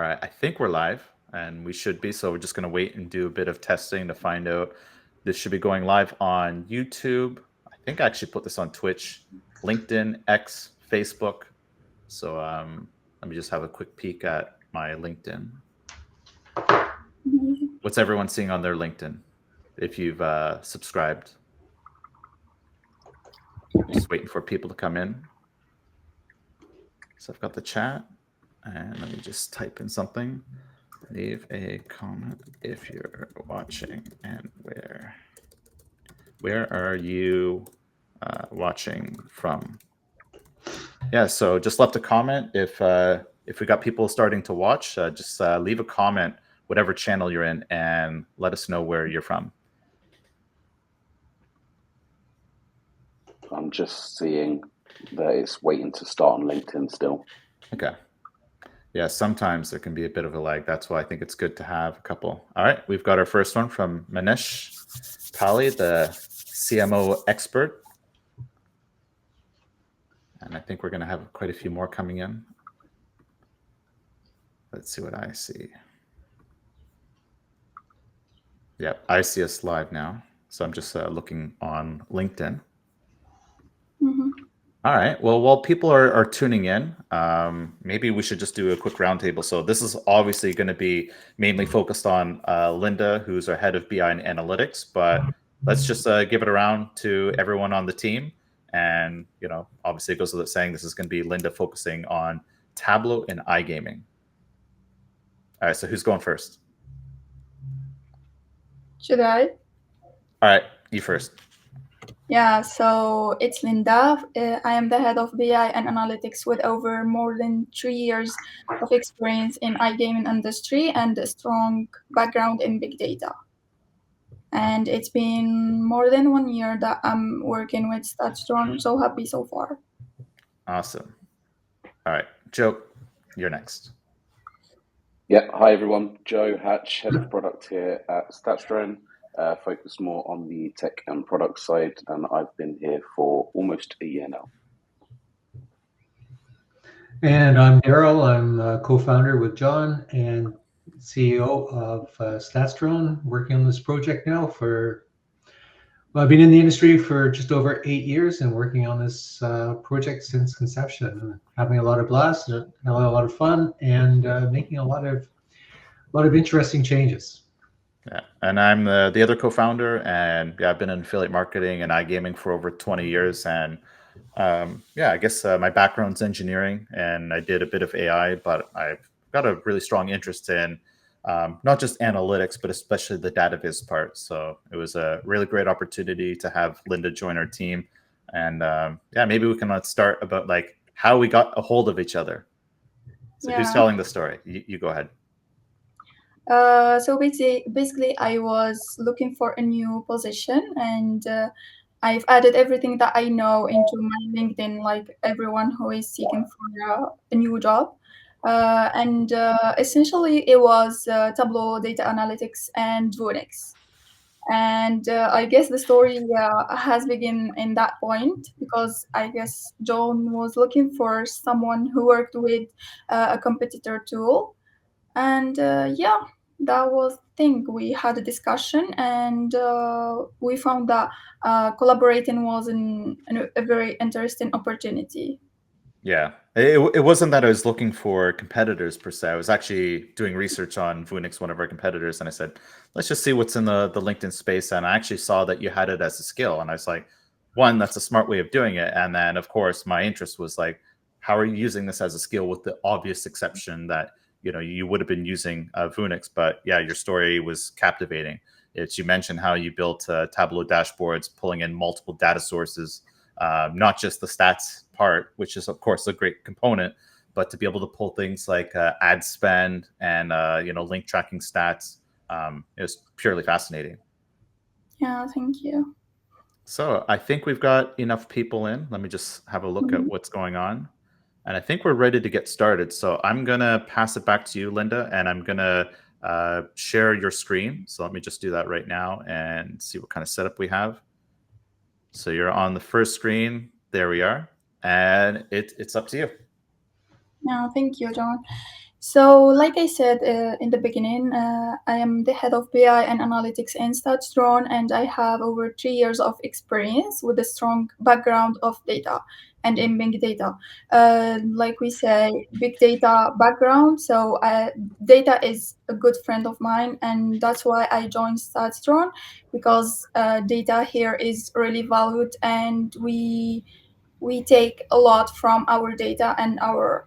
All right, I think we're live and we should be. So we're just going to wait and do a bit of testing to find out. This should be going live on YouTube. I think I actually put this on Twitch, LinkedIn, X, Facebook. So let me just have a quick peek at my LinkedIn. What's everyone seeing on their LinkedIn if you've subscribed? Just waiting for people to come in. So I've got the chat. And let me just type in something. Leave a comment if you're watching and where are you watching from? Yeah, so just left a comment. If we got people starting to watch, just leave a comment, whatever channel you're in, and let us know where you're from. I'm just seeing that it's waiting to start on LinkedIn still. Okay. Yeah, sometimes there can be a bit of a lag. That's why I think it's good to have a couple. All right, we've got our first one from Manish Pali, the CMO expert. And I think we're going to have quite a few more coming in. Let's see what I see. Yep, I see us live now. So I'm just looking on LinkedIn. All right. Well, while people are tuning in, maybe we should just do a quick roundtable. So this is obviously going to be mainly focused on Linda, who's our head of BI and analytics. But let's just give it around to everyone on the team. And, obviously it goes without saying, this is going to be Linda focusing on Tableau and iGaming. All right. So who's going first? Should I? All right. You first. Yeah, so it's Linda. I am the head of BI and analytics with over more than 3 years of experience in iGaming industry and a strong background in big data. And it's been more than 1 year that I'm working with StatsDrone. I'm so happy so far. Awesome. All right, Joe, you're next. Yeah, hi everyone. Joe Hatch, head of product here at StatsDrone. Focus more on the tech and product side, and I've been here for almost a year now. And I'm Daryl. I'm a co-founder with John and CEO of StatsDrone, working on this project now I've been in the industry for just over 8 years and working on this project since conception, having a lot of blast, a lot of fun, and making a lot of interesting changes. Yeah, and I'm the other co-founder, and I've been in affiliate marketing and iGaming for over 20 years. And I guess my background's engineering, and I did a bit of AI, but I've got a really strong interest in not just analytics, but especially the data viz part. So it was a really great opportunity to have Linda join our team. And maybe we can start about like how we got a hold of each other. So who's telling the story? You go ahead. So basically, I was looking for a new position, and I've added everything that I know into my LinkedIn, like everyone who is seeking for a new job. Essentially, it was Tableau, data analytics, and Voonix. And I guess the story has begun in that point because I guess John was looking for someone who worked with a competitor tool. And that was the thing. We had a discussion, and we found that collaborating was a very interesting opportunity. Yeah, it wasn't that I was looking for competitors per se. I was actually doing research on Voonix, one of our competitors, and I said, let's just see what's in the LinkedIn space. And I actually saw that you had it as a skill, and I was like, one, that's a smart way of doing it. And then, of course, my interest was like, how are you using this as a skill, with the obvious exception that you would have been using Voonix. But yeah, your story was captivating. You mentioned how you built Tableau dashboards, pulling in multiple data sources, not just the stats part, which is of course a great component, but to be able to pull things like ad spend and link tracking stats. It was purely fascinating. Yeah, thank you. So I think we've got enough people in. Let me just have a look at what's going on. And I think we're ready to get started. So I'm going to pass it back to you, Linda, and I'm going to share your screen. So let me just do that right now and see what kind of setup we have. So you're on the first screen. There we are. And it's up to you. Yeah, thank you, John. So, like I said in the beginning, I am the head of BI and analytics in StatsDrone, and I have over 3 years of experience with a strong background of data and in big data. Like we say, big data background. So, data is a good friend of mine, and that's why I joined StatsDrone, because data here is really valued, and we take a lot from our data and our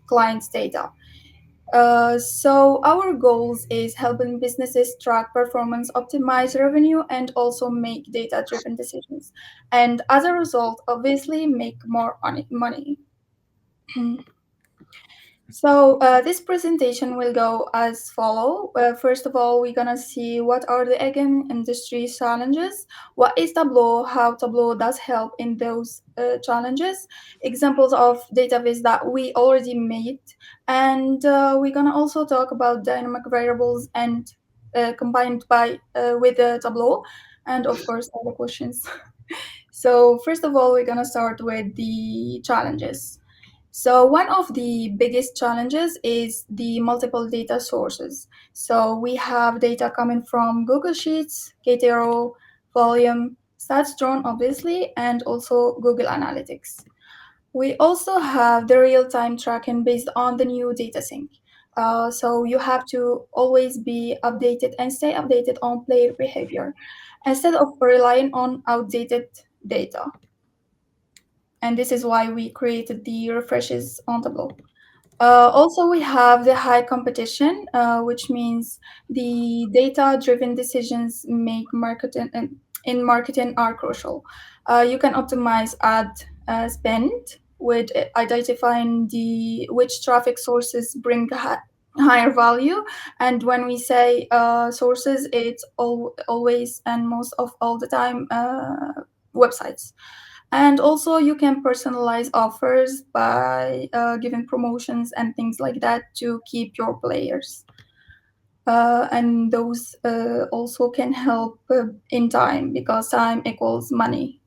clients' data. So our goals is helping businesses track performance, optimize revenue, and also make data-driven decisions. And as a result, obviously, make more money. So this presentation will go as follow. First of all, we're gonna see what are the again industry challenges, what is Tableau, how Tableau does help in those challenges, examples of database that we already made, and we're gonna also talk about dynamic variables and combined by with Tableau, and of course all the questions. So first of all, we're gonna start with the challenges. So one of the biggest challenges is the multiple data sources. So we have data coming from Google Sheets, KTRO, Volume, StatsDrone, obviously, and also Google Analytics. We also have the real-time tracking based on the new data sync. So you have to always be updated and stay updated on player behavior instead of relying on outdated data. And this is why we created the refreshes on Tableau. Also, we have the high competition, which means the data-driven decisions make marketing in marketing are crucial. You can optimize ad spend with identifying the which traffic sources bring higher value. And when we say sources, it's always and most of all the time websites. And also, you can personalize offers by giving promotions and things like that to keep your players. And those also can help in time, because time equals money.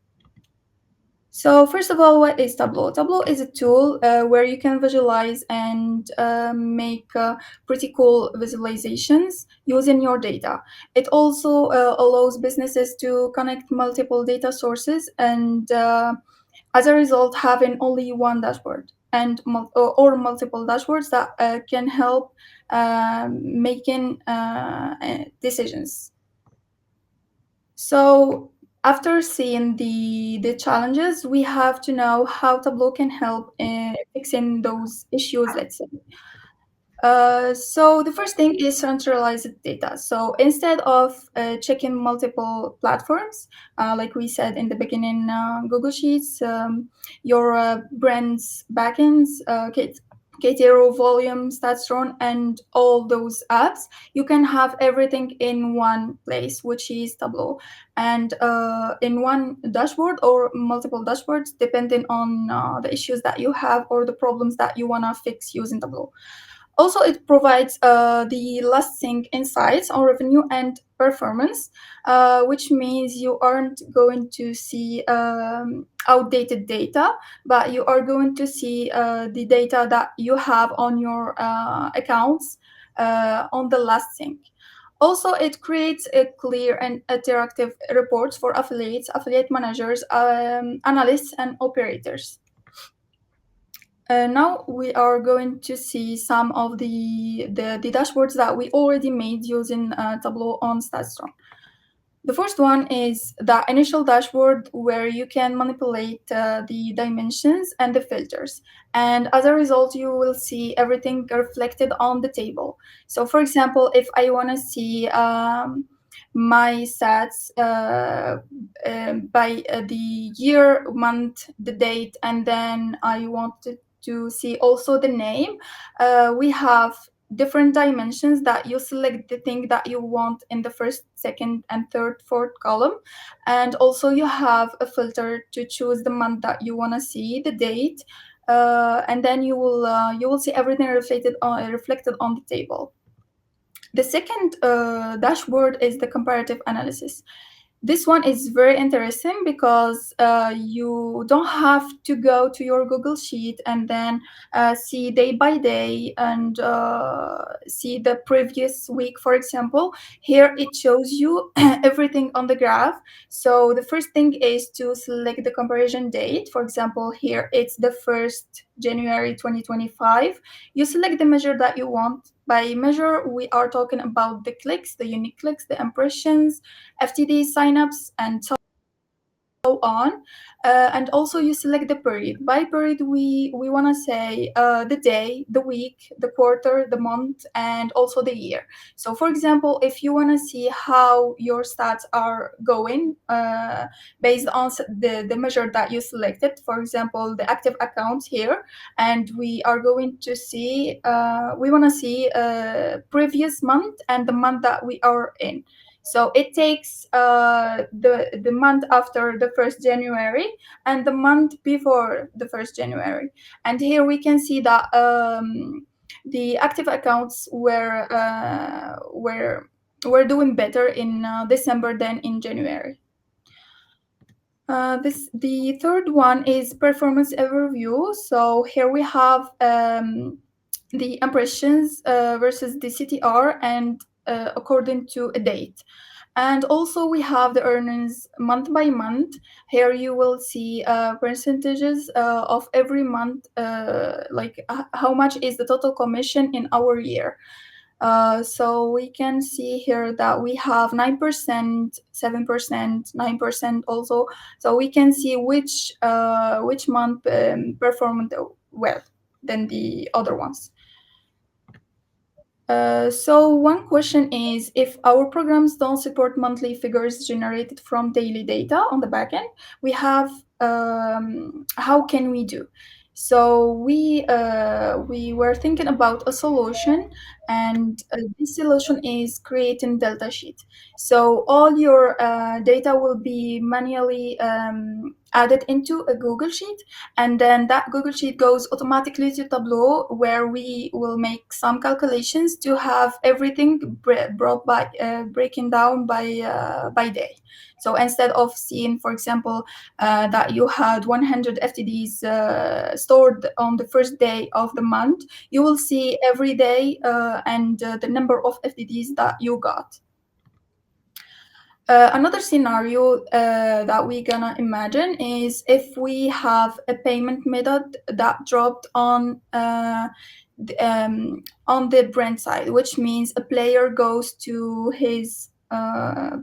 So first of all, what is Tableau? Tableau is a tool where you can visualize and make pretty cool visualizations using your data. It also allows businesses to connect multiple data sources and as a result having only one dashboard and or multiple dashboards that can help making decisions. So after seeing the challenges, we have to know how Tableau can help in fixing those issues, let's say. So the first thing is centralized data. So instead of checking multiple platforms, like we said in the beginning, Google Sheets, your brand's backends, KTRO, Volume, StatsDrone, and all those apps, you can have everything in one place, which is Tableau, and in one dashboard or multiple dashboards, depending on the issues that you have or the problems that you want to fix using Tableau. Also, it provides the lasting insights on revenue and performance, which means you aren't going to see outdated data, but you are going to see the data that you have on your accounts on the last sync. Also, it creates a clear and interactive reports for affiliates, affiliate managers, analysts, and operators. Now we are going to see some of the dashboards that we already made using Tableau on StatsDrone. The first one is the initial dashboard, where you can manipulate the dimensions and the filters. And as a result, you will see everything reflected on the table. So for example, if I want to see my stats by the year, month, the date, and then I wanted to see also the name, we have different dimensions that you select the thing that you want in the first, second, and third, fourth column. And also you have a filter to choose the month that you want to see, the date, and then you will see everything reflected on the table. The second dashboard is the comparative analysis. This one is very interesting because you don't have to go to your Google Sheet and then see day by day and see the previous week, for example. Here it shows you everything on the graph. So the first thing is to select the comparison date. For example, here it's the 1st January 2025. You select the measure that you want. By measure, we are talking about the clicks, the unique clicks, the impressions, FTD signups, and so on. And also you select the period. By period, we want to say the day, the week, the quarter, the month, and also the year. So for example, if you want to see how your stats are going based on the measure that you selected, for example, the active accounts here, and we are going to see, we want to see previous month and the month that we are in. So it takes the month after the 1st January and the month before the 1st January. And here we can see that the active accounts were doing better in December than in January. The third one is performance overview. So here we have the impressions versus the CTR and according to a date. And also we have the earnings month by month. Here you will see percentages of every month, like how much is the total commission in our year. So we can see here that we have 9%, 7%, 9% also. So we can see which month performed well than the other ones. So one question is, if our programs don't support monthly figures generated from daily data on the backend, we have how can we do? So we were thinking about a solution, and this solution is creating Delta Sheet. So all your data will be manually added into a Google Sheet, and then that Google Sheet goes automatically to Tableau, where we will make some calculations to have everything brought by breaking down by day. So instead of seeing, for example, that you had 100 FTDs stored on the first day of the month, you will see every day and the number of FTDs that you got. Another scenario that we're gonna imagine is if we have a payment method that dropped on the brand side, which means a player goes to his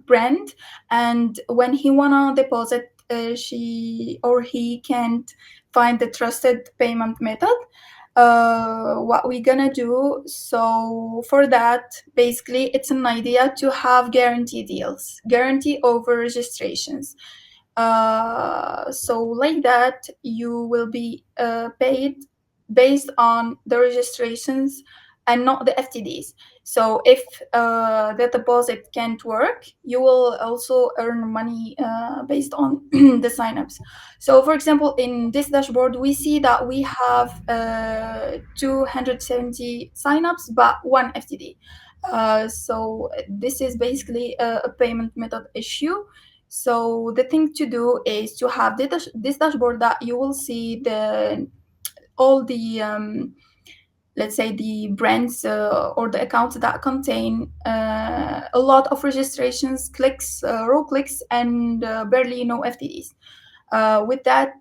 brand, and when he wanna deposit, she or he can't find the trusted payment method. What we're gonna do, so for that, basically it's an idea to have guarantee deals, guarantee over registrations. So like that, you will be paid based on the registrations and not the FTDs. So if the deposit can't work, you will also earn money based on the signups. So for example, in this dashboard, we see that we have 270 signups, but 1 FTD. So this is basically a payment method issue. So the thing to do is to have this dashboard that you will see all the let's say the brands or the accounts that contain a lot of registrations, clicks, raw clicks, and barely no FTDs. With that,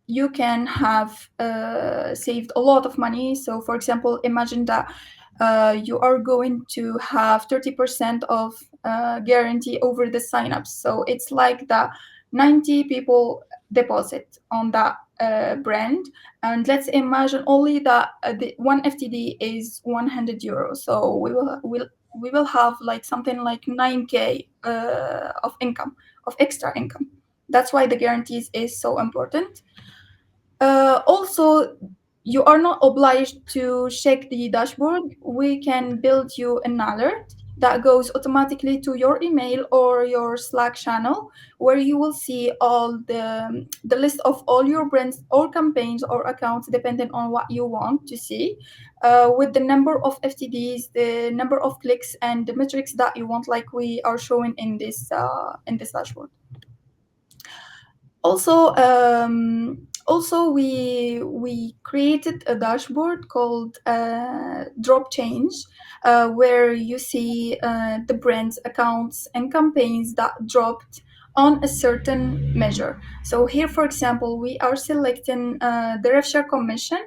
you can have saved a lot of money. So for example, imagine that you are going to have 30% of guarantee over the signups. So it's like that 90 people deposit on that brand, and let's imagine only that the 1 FTD is 100 euros. So we will have like something like 9k of income, of extra income. That's why the guarantees is so important. Also, you are not obliged to check the dashboard. We can build you an alert that goes automatically to your email or your Slack channel, where you will see all the list of all your brands or campaigns or accounts, depending on what you want to see, with the number of FTDs, the number of clicks, and the metrics that you want, like we are showing in this dashboard. Also, we created a dashboard called Drop Change, where you see the brands, accounts, and campaigns that dropped on a certain measure. So here, for example, we are selecting the rev share commission,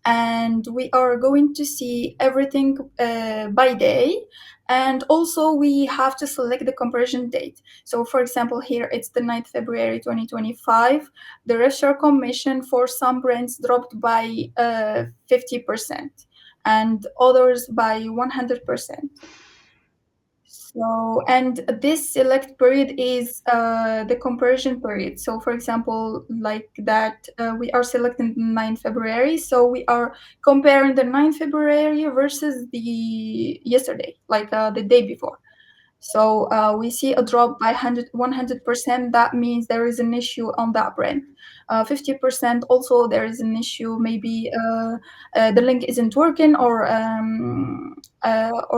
and we are going to see everything by day. And also we have to select the conversion date. So for example, here it's the 9th February 2025. The rev share commission for some brands dropped by 50% and others by 100%. So, and this select period is the conversion period. So for example, like that, we are selecting 9th February. So we are comparing the 9th February versus the yesterday, like the day before. So we see a drop by 100%. That means there is an issue on that brand. 50% also there is an issue. Maybe the link isn't working, or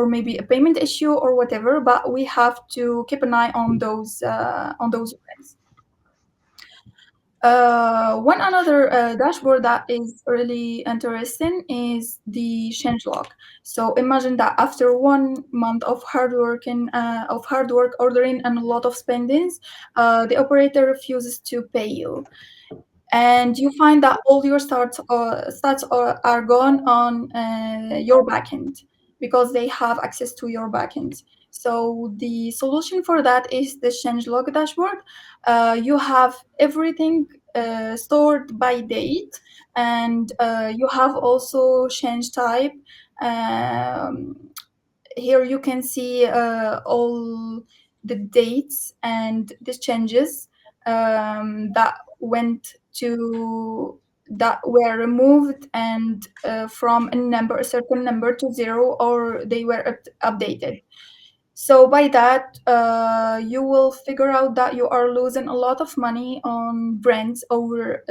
maybe a payment issue or whatever. But we have to keep an eye on those brands. One other dashboard that is really interesting is the change log. So imagine that after 1 month of hard work, ordering, and a lot of spendings, the operator refuses to pay you, and you find that all your stats are gone on your backend, because they have access to your backend. So the solution for that is the changelog dashboard. You have everything stored by date, and you have also change type. Here you can see all the dates and the changes that were removed, and from a certain number to 0, or they were updated. So by that, you will figure out that you are losing a lot of money on brands over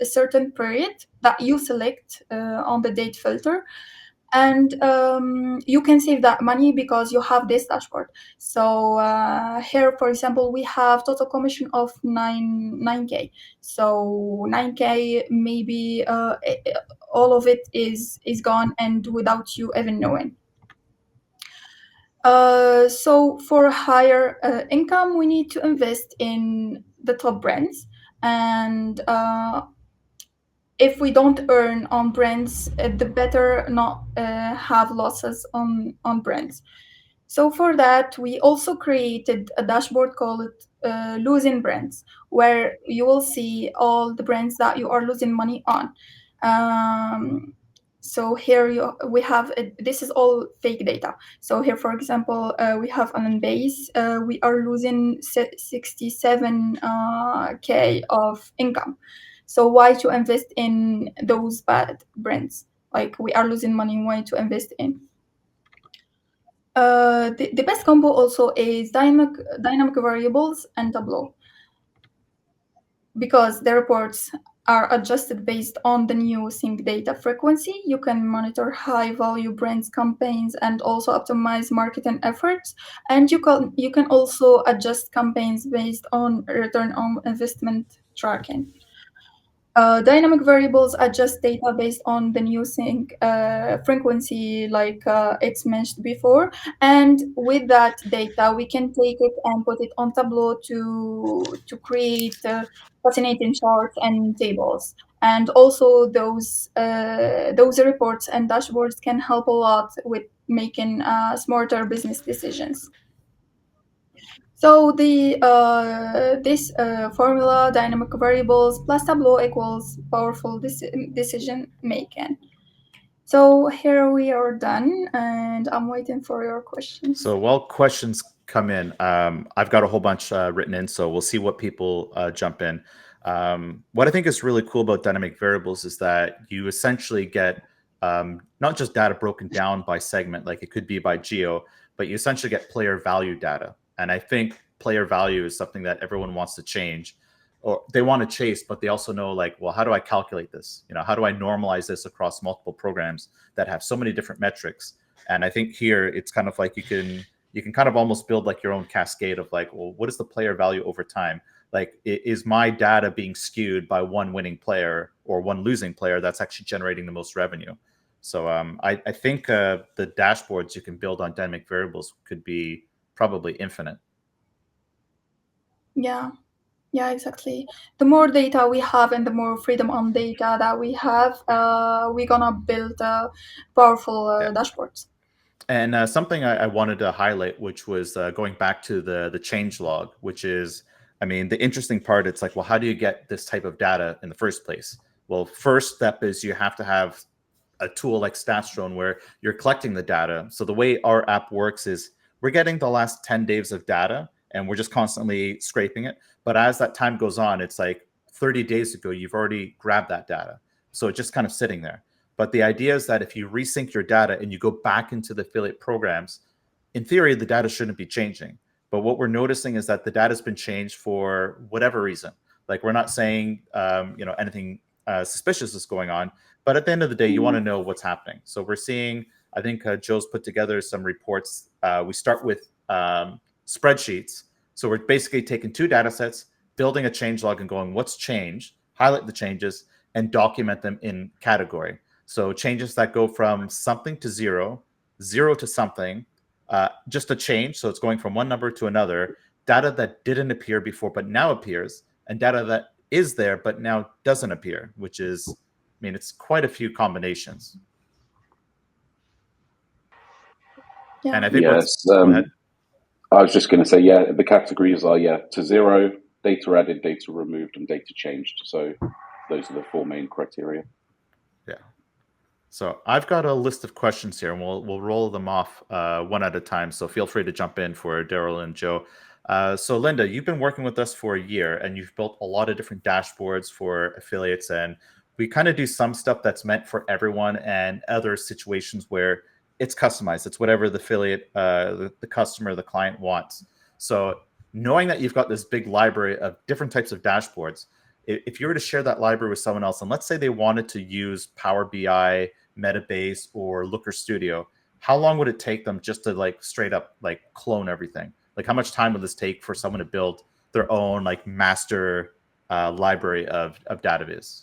a certain period that you select on the date filter. And you can save that money because you have this dashboard. So here, for example, we have total commission of 9K. So 9K, maybe all of it is gone, and without you even knowing. So for higher income, we need to invest in the top brands, and if we don't earn on brands, the better not have losses on brands. So for that, we also created a dashboard called Losing Brands, where you will see all the brands that you are losing money on. So here we have, this is all fake data. So here, for example, we have on base, we are losing 67K of income. So why to invest in those bad brands? Like, we are losing money, why to invest in? The best combo also is dynamic variables and Tableau, because the reports are adjusted based on the new sync data frequency. You can monitor high-value brands campaigns and also optimize marketing efforts. And you can also adjust campaigns based on return on investment tracking. Dynamic variables adjust data based on the new sync frequency, like it's mentioned before. And with that data, we can take it and put it on Tableau to create fascinating charts and tables. And also those reports and dashboards can help a lot with making smarter business decisions. So this formula, dynamic variables plus Tableau, equals powerful decision making. So here we are done, and I'm waiting for your questions. So while questions come in, I've got a whole bunch written in, so we'll see what people jump in. What I think is really cool about dynamic variables is that you essentially get not just data broken down by segment, like it could be by geo, but you essentially get player value data. And I think player value is something that everyone wants to change, or they want to chase, but they also know, like, well, how do I calculate this? How do I normalize this across multiple programs that have so many different metrics? And I think here it's kind of like you can kind of almost build like your own cascade of like, well, what is the player value over time? Like, is my data being skewed by one winning player or one losing player that's actually generating the most revenue? So I think the dashboards you can build on dynamic variables could be probably infinite. Yeah. Yeah, exactly. The more data we have and the more freedom on data that we have, we're gonna build powerful dashboards. And something I wanted to highlight, which was going back to the change log, which is, I mean, the interesting part, it's like, well, how do you get this type of data in the first place? Well, first step is you have to have a tool like StatsDrone where you're collecting the data. So the way our app works is we're getting the last 10 days of data and we're just constantly scraping it. But as that time goes on, it's like 30 days ago, you've already grabbed that data. So it's just kind of sitting there. But the idea is that if you resync your data and you go back into the affiliate programs, in theory, the data shouldn't be changing. But what we're noticing is that the data has been changed for whatever reason. Like, we're not saying anything suspicious is going on, but at the end of the day, you want to know what's happening. So we're seeing, I think Joe's put together some reports. We start with spreadsheets. So we're basically taking two data sets, building a change log and going, what's changed, highlight the changes, and document them in category. So changes that go from something to zero, zero to something, just a change. So it's going from one number to another, data that didn't appear before but now appears, and data that is there but now doesn't appear, which is, I mean, it's quite a few combinations. Yeah. And I think yes, go ahead. I was just going to say, yeah, the categories are, to zero, data added, data removed, and data changed. So those are the four main criteria. Yeah. So I've got a list of questions here, and we'll roll them off one at a time. So feel free to jump in for Daryl and Joe. So Linda, you've been working with us for a year, and you've built a lot of different dashboards for affiliates, and we kind of do some stuff that's meant for everyone, and other situations where it's customized. It's whatever the affiliate, the customer, the client wants. So knowing that you've got this big library of different types of dashboards, if you were to share that library with someone else, and let's say they wanted to use Power BI, Metabase, or Looker Studio, how long would it take them just to like straight up like clone everything? Like, how much time would this take for someone to build their own like master library of database?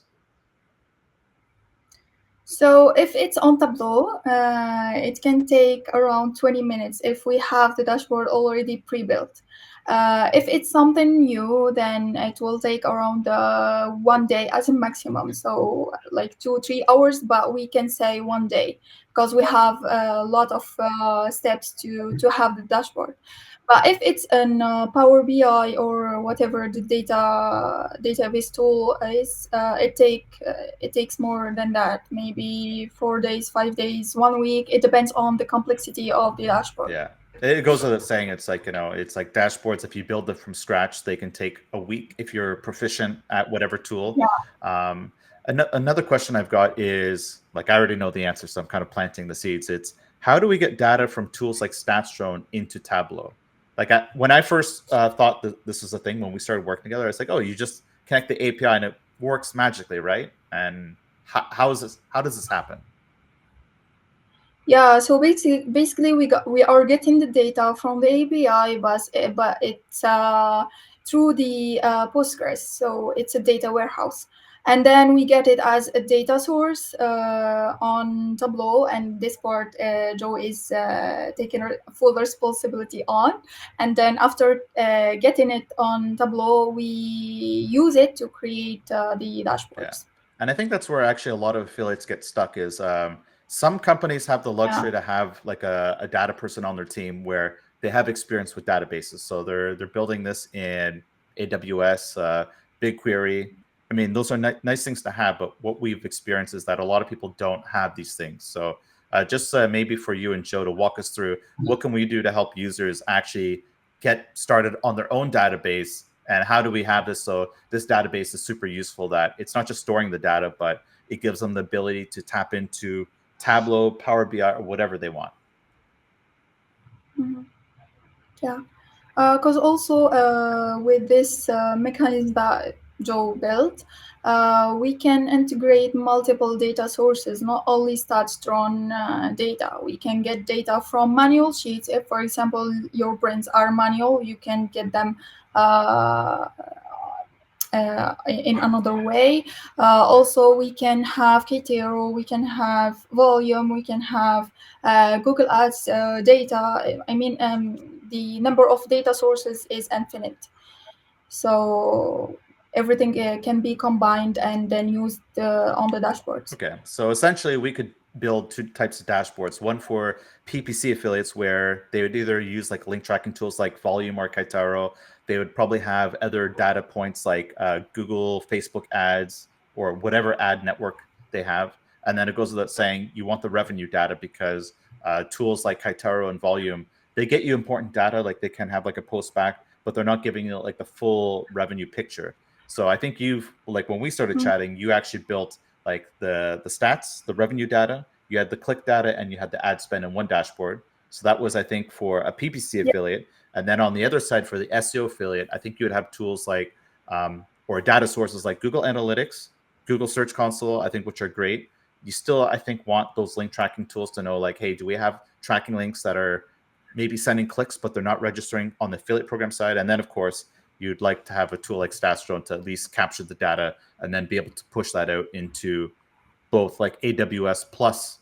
So if it's on Tableau, it can take around 20 minutes if we have the dashboard already pre-built. If it's something new, then it will take around 1 day as a maximum. So like 2-3 hours, but we can say 1 day because we have a lot of steps to have the dashboard. But if it's in Power BI or whatever the database tool is, it takes more than that. Maybe 4 days, 5 days, 1 week. It depends on the complexity of the dashboard. Yeah, it goes without saying. It's like, it's like dashboards. If you build them from scratch, they can take a week if you're proficient at whatever tool. Yeah. Another question I've got is, like, I already know the answer, so I'm kind of planting the seeds. It's, how do we get data from tools like StatsDrone into Tableau? Like, when I first thought that this was a thing when we started working together, I was like, oh, you just connect the API and it works magically, right? And how does this happen? Yeah, so basically we are getting the data from the API, but it's through the Postgres, so it's a data warehouse, and then we get it as a data source on Tableau, and this part Joe is taking full responsibility on, and then after getting it on Tableau, we use it to create the dashboards. Yeah. And I think that's where actually a lot of affiliates get stuck is some companies have the luxury to have like a data person on their team where they have experience with databases. So they're building this in AWS, BigQuery. I mean, those are nice things to have, but what we've experienced is that a lot of people don't have these things. So just maybe for you and Joe to walk us through, what can we do to help users actually get started on their own database, and how do we have this so this database is super useful, that it's not just storing the data, but it gives them the ability to tap into Tableau, Power BI, or whatever they want? Mhm. Yeah. Because also with this mechanism that Joe built, we can integrate multiple data sources, not only StatsDrone data. We can get data from manual sheets. If, for example, your prints are manual, you can get them in another way. Also, we can have KTRO, we can have volume, we can have Google Ads data. I mean, the number of data sources is infinite. So everything can be combined and then used on the dashboards. Okay, so essentially we could build two types of dashboards. One for PPC affiliates where they would either use like link tracking tools like Volume or Kaitaro. They would probably have other data points like Google, Facebook ads, or whatever ad network they have. And then it goes without saying you want the revenue data because tools like Kaitaro and Volume, they get you important data, like they can have like a post back, but they're not giving you like the full revenue picture. So I think you've, like when we started chatting, you actually built like the stats, the revenue data, you had the click data, and you had the ad spend in one dashboard. So that was, I think, for a PPC affiliate. And then on the other side, for the SEO affiliate, I think you would have tools like, or data sources like Google Analytics, Google Search Console, I think, which are great. You still, I think, want those link tracking tools to know, like, hey, do we have tracking links that are maybe sending clicks, but they're not registering on the affiliate program side? And then, of course, you'd like to have a tool like StatsDrone to at least capture the data and then be able to push that out into both like AWS plus,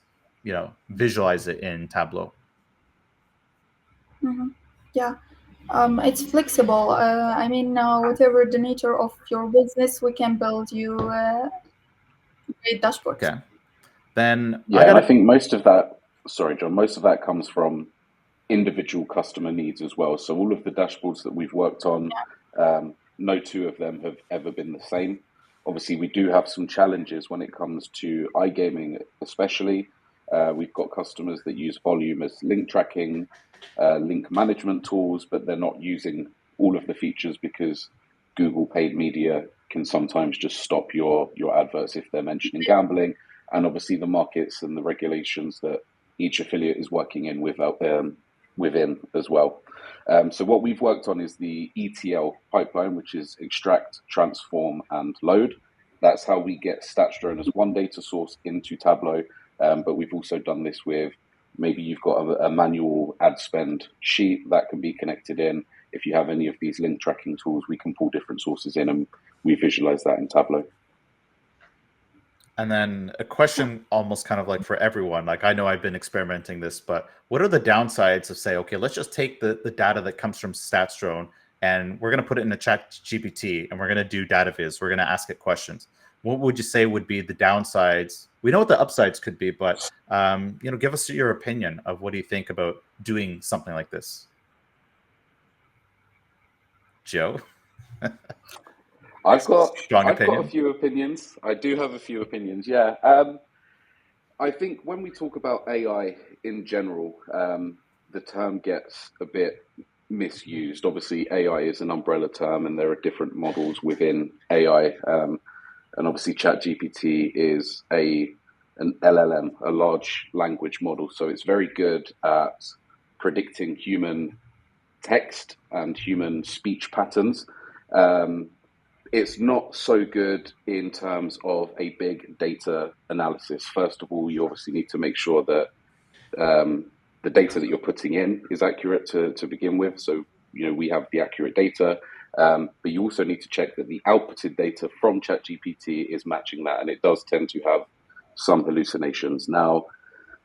visualize it in Tableau. Mm-hmm. Yeah. It's flexible. I mean, whatever the nature of your business, we can build you great dashboards. Okay. Then and I think most of that, sorry, John, most of that comes from individual customer needs as well. So all of the dashboards that we've worked on, no two of them have ever been the same. Obviously, we do have some challenges when it comes to iGaming, especially. We've got customers that use Volume as link tracking, link management tools, but they're not using all of the features because Google paid media can sometimes just stop your adverts if they're mentioning gambling, and obviously the markets and the regulations that each affiliate is working in within as well. So what we've worked on is the ETL pipeline, which is extract, transform, and load. That's how we get StatsDrone as one data source into Tableau. But we've also done this with, maybe you've got a manual ad spend sheet that can be connected in. If you have any of these link tracking tools, we can pull different sources in and we visualize that in Tableau. And then a question almost kind of like for everyone, like I know I've been experimenting this, but what are the downsides of say, okay, let's just take the data that comes from StatsDrone and we're going to put it in a chat GPT and we're going to do data viz. We're going to ask it questions. What would you say would be the downsides? We know what the upsides could be, but give us your opinion of what do you think about doing something like this? Joe? I've got opinion. A few opinions. I do have a few opinions. Yeah. I think when we talk about AI in general, the term gets a bit misused. Obviously, AI is an umbrella term, and there are different models within AI. And obviously, ChatGPT is an LLM, a large language model. So it's very good at predicting human text and human speech patterns. It's not so good in terms of a big data analysis. First of all, you obviously need to make sure that the data that you're putting in is accurate to begin with. So, we have the accurate data, but you also need to check that the outputted data from ChatGPT is matching that. And it does tend to have some hallucinations. Now,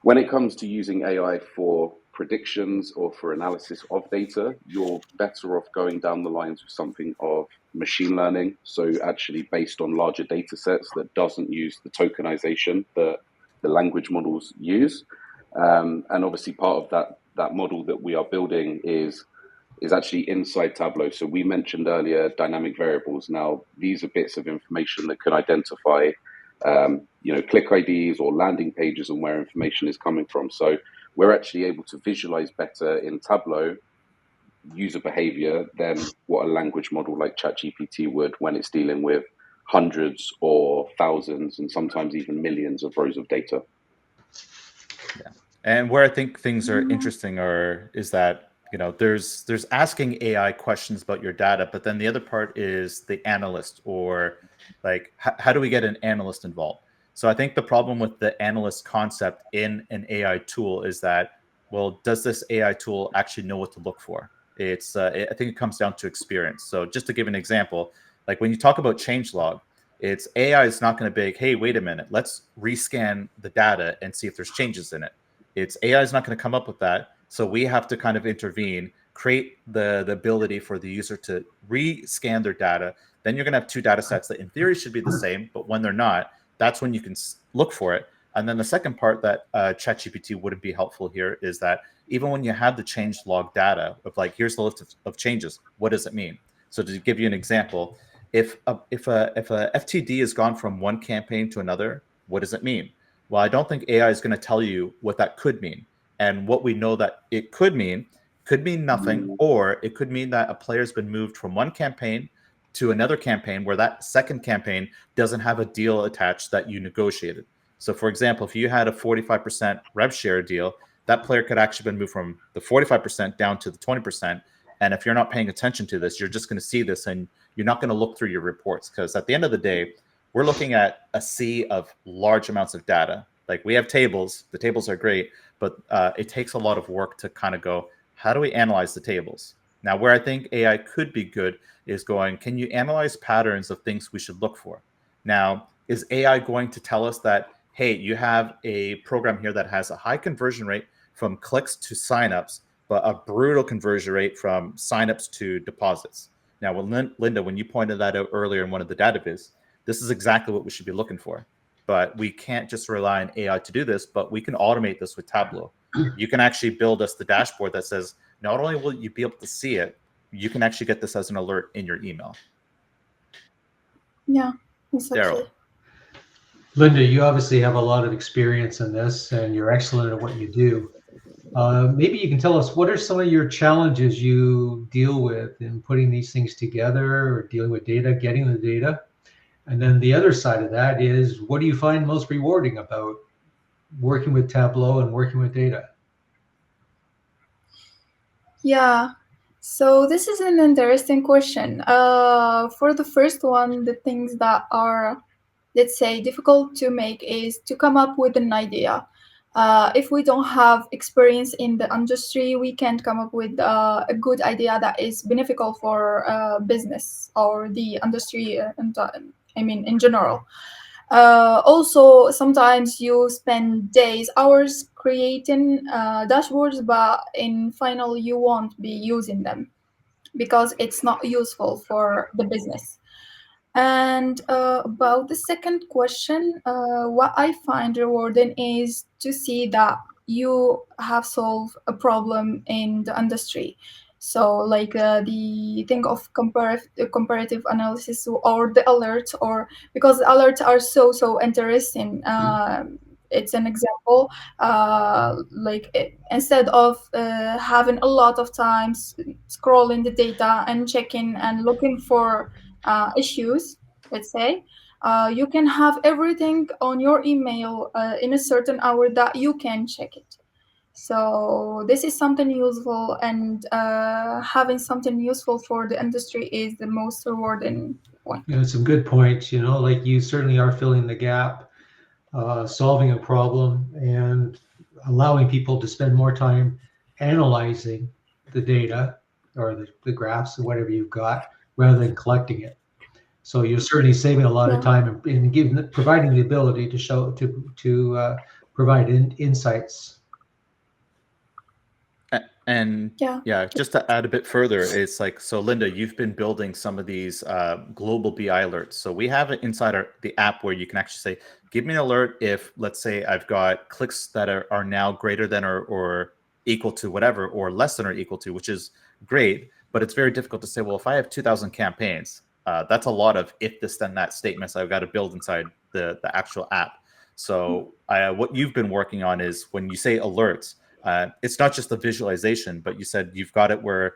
when it comes to using AI for predictions or for analysis of data, you're better off going down the lines with something of machine learning. So actually based on larger data sets that doesn't use the tokenization that the language models use. And obviously part of that model that we are building is actually inside Tableau. So we mentioned earlier dynamic variables. Now, these are bits of information that can identify click IDs or landing pages and where information is coming from. So we're actually able to visualize better in Tableau user behavior than what a language model like ChatGPT would when it's dealing with hundreds or thousands and sometimes even millions of rows of data. Yeah. And where I think things are interesting is that, you know, there's asking AI questions about your data, but then the other part is the analyst, or like how do we get an analyst involved? So I think the problem with the analyst concept in an AI tool is that, well, does this AI tool actually know what to look for? I think it comes down to experience. So just to give an example, like when you talk about changelog, it's AI is not going to be, hey, wait a minute, let's rescan the data and see if there's changes in it. It's AI is not going to come up with that. So we have to kind of intervene, create the ability for the user to rescan their data. Then you're going to have two data sets that in theory should be the same, but when they're not, that's when you can look for it. And then the second part that ChatGPT wouldn't be helpful here is that even when you have the change log data of like, here's the list of changes, what does it mean? So to give you an example, if a FTD has gone from one campaign to another, what does it mean? Well, I don't think AI is going to tell you what that could mean. And what we know that it could mean nothing, or it could mean that a player's been moved from one campaign to another campaign where that second campaign doesn't have a deal attached that you negotiated. So, for example, if you had a 45% rev share deal, that player could actually been moved from the 45% down to the 20%. And if you're not paying attention to this, you're just going to see this and you're not going to look through your reports, because at the end of the day, we're looking at a sea of large amounts of data. Like we have tables, the tables are great, but it takes a lot of work to kind of go, how do we analyze the tables? Now, where I think AI could be good is going, can you analyze patterns of things we should look for? Now, is AI going to tell us that, hey, you have a program here that has a high conversion rate from clicks to signups, but a brutal conversion rate from signups to deposits? Now, when Linda, when you pointed that out earlier in one of the data viz, this is exactly what we should be looking for. But we can't just rely on AI to do this, but we can automate this with Tableau. You can actually build us the dashboard that says, not only will you be able to see it, you can actually get this as an alert in your email. Yeah, exactly. Daryl. Linda, you obviously have a lot of experience in this and you're excellent at what you do. Maybe you can tell us, what are some of your challenges you deal with in putting these things together, or dealing with data, getting the data? And then the other side of that is, what do you find most rewarding about working with Tableau and working with data? Yeah, so this is an interesting question. For the first one, the things that are, let's say, difficult to make is to come up with an idea. If we don't have experience in the industry, we can't come up with a good idea that is beneficial for business or the industry, in general. Also, sometimes you spend days, hours creating dashboards, but in final you won't be using them because it's not useful for the business. And about the second question, what I find rewarding is to see that you have solved a problem in the industry. So, like the thing of comparative analysis or the alerts, or because alerts are so interesting. It's an example. Instead of having a lot of times scrolling the data and checking and looking for issues, let's say, you can have everything on your email in a certain hour that you can check it. So this is something useful, and having something useful for the industry is the most rewarding one. You know, some good points, you know, like you certainly are filling the gap, solving a problem and allowing people to spend more time analyzing the data or the graphs or whatever you've got, rather than collecting it. So you're certainly saving a lot of time in providing the ability to show to provide insights. And yeah, just to add a bit further, it's like, so Linda, you've been building some of these global BI alerts. So we have it inside the app where you can actually say, give me an alert if, let's say, I've got clicks that are now greater than or equal to whatever, or less than or equal to, which is great. But it's very difficult to say, well, if I have 2,000 campaigns, that's a lot of if this then that statements I've got to build inside the actual app. So what you've been working on is, when you say alerts, it's not just the visualization, but you said you've got it where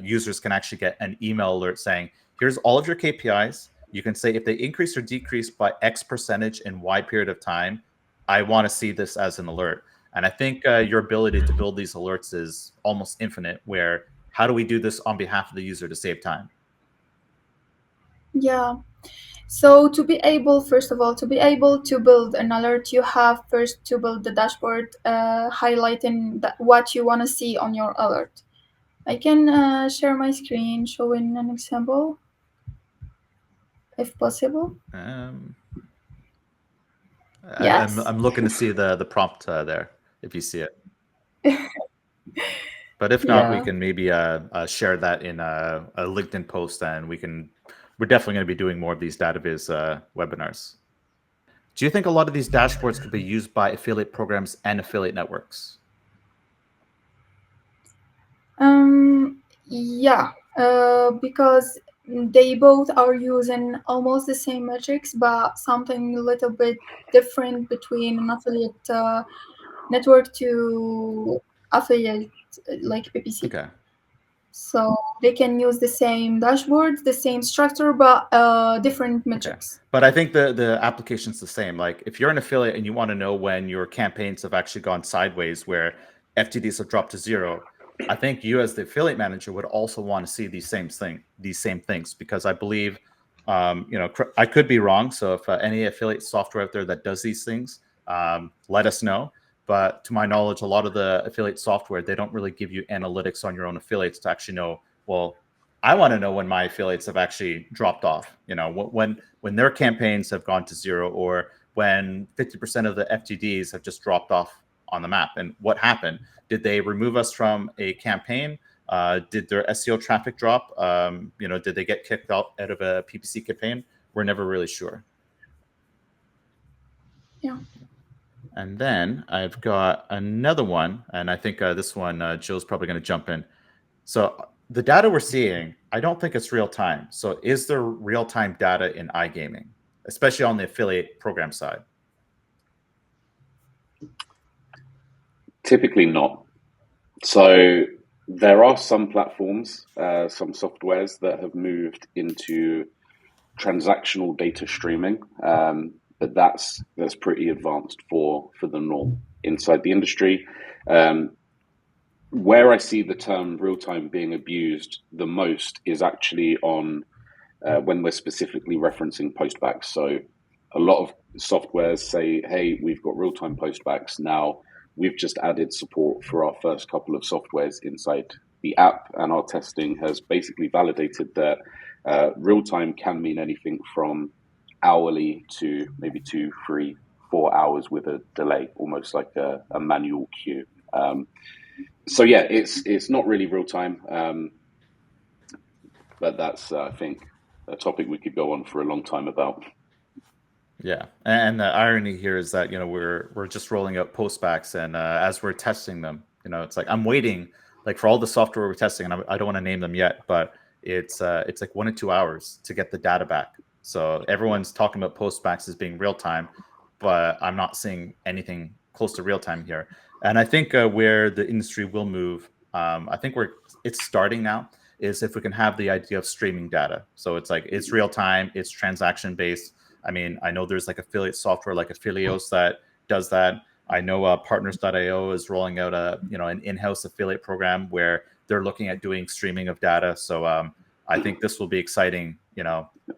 users can actually get an email alert saying, here's all of your KPIs. You can say if they increase or decrease by X percentage in Y period of time, I want to see this as an alert. And I think your ability to build these alerts is almost infinite, where how do we do this on behalf of the user to save time? Yeah. So to be able, first of all, to be able to build an alert, you have first to build the dashboard highlighting what you want to see on your alert. I can share my screen showing an example, if possible. Yes. I'm looking to see the prompt there, if you see it. But if not, we Yeah. can maybe share that in a LinkedIn post, and we're definitely going to be doing more of these database webinars. Do you think a lot of these dashboards could be used by affiliate programs and affiliate networks? Yeah, because they both are using almost the same metrics, but something a little bit different between an affiliate network to affiliate like PPC. Okay. So they can use the same dashboard, the same structure, but different metrics. Okay. But I think the application's the same. Like if you're an affiliate and you want to know when your campaigns have actually gone sideways, where FTDs have dropped to 0, I think you as the affiliate manager would also want to see these same things, because I believe, I could be wrong. So if any affiliate software out there that does these things, let us know. But to my knowledge, a lot of the affiliate software, they don't really give you analytics on your own affiliates to actually know, well, I want to know when my affiliates have actually dropped off, when their campaigns have gone to 0, or when 50% of the FTDs have just dropped off on the map. And what happened? Did they remove us from a campaign? Did their SEO traffic drop? Did they get kicked out of a PPC campaign? We're never really sure. Yeah. And then I've got another one, and I think this one, Jill's probably going to jump in. So the data we're seeing, I don't think it's real time. So is there real time data in iGaming, especially on the affiliate program side? Typically not. So there are some platforms, some softwares that have moved into transactional data streaming, but that's pretty advanced for the norm inside the industry. Where I see the term real time being abused the most is actually on when we're specifically referencing postbacks. So a lot of softwares say, hey, we've got real time postbacks. Now we've just added support for our first couple of softwares inside the app, and our testing has basically validated that real time can mean anything from hourly to maybe 2, 3, 4 hours with a delay, almost like a manual queue. So yeah, it's not really real time, but that's I think a topic we could go on for a long time about. Yeah, and the irony here is that we're just rolling out postbacks, and as we're testing them, it's like I'm waiting like for all the software we're testing, and I don't want to name them yet, but it's like 1 to 2 hours to get the data back. So everyone's talking about postbacks as being real time, but I'm not seeing anything close to real time here. And I think where the industry will move, I think it's starting now, is if we can have the idea of streaming data. So it's like it's real time, it's transaction based. I mean, I know there's like affiliate software like Affilios that does that. I know Partners.io is rolling out an in-house affiliate program where they're looking at doing streaming of data. So I think this will be exciting.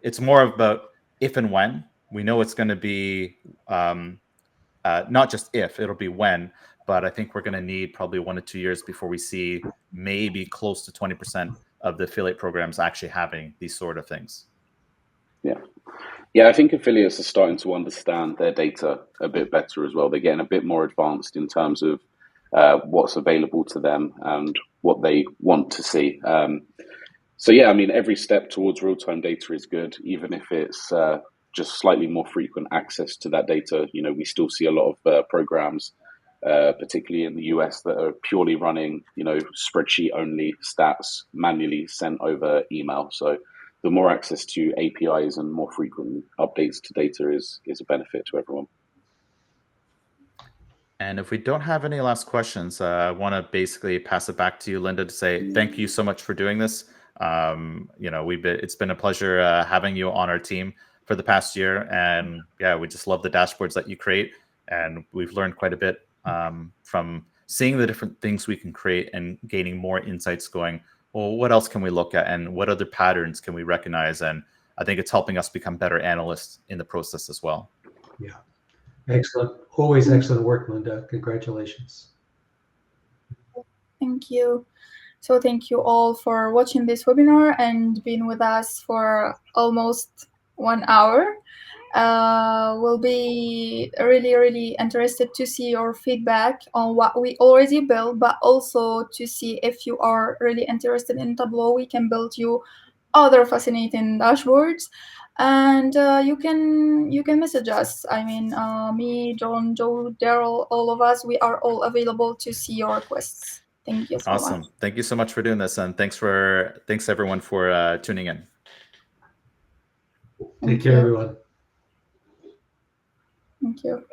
It's more about if and when. We know it's going to be not just if, it'll be when. But I think we're going to need probably 1 to 2 years before we see maybe close to 20% of the affiliate programs actually having these sort of things. Yeah, I think affiliates are starting to understand their data a bit better as well. They're getting a bit more advanced in terms of what's available to them and what they want to see. So yeah, I mean, every step towards real-time data is good, even if it's just slightly more frequent access to that data. We still see a lot of programs, particularly in the US, that are purely running, spreadsheet-only stats manually sent over email. So the more access to APIs and more frequent updates to data is a benefit to everyone. And if we don't have any last questions, I want to basically pass it back to you, Linda, to say thank you so much for doing this. It's been a pleasure having you on our team for the past year, and yeah, we just love the dashboards that you create, and we've learned quite a bit from seeing the different things we can create and gaining more insights going, well, what else can we look at and what other patterns can we recognize? And I think it's helping us become better analysts in the process as well. Yeah. Excellent. Always excellent work, Linda. Congratulations. Thank you. So thank you all for watching this webinar and being with us for almost 1 hour. We'll be really, really interested to see your feedback on what we already built, but also to see if you are really interested in Tableau, we can build you other fascinating dashboards. And you can message us. I mean, me, John, Joe, Daryl, all of us, we are all available to see your requests. Thank you so Awesome. much. Thank you so much for doing this, and thanks everyone for tuning in. Take care, everyone. Thank you.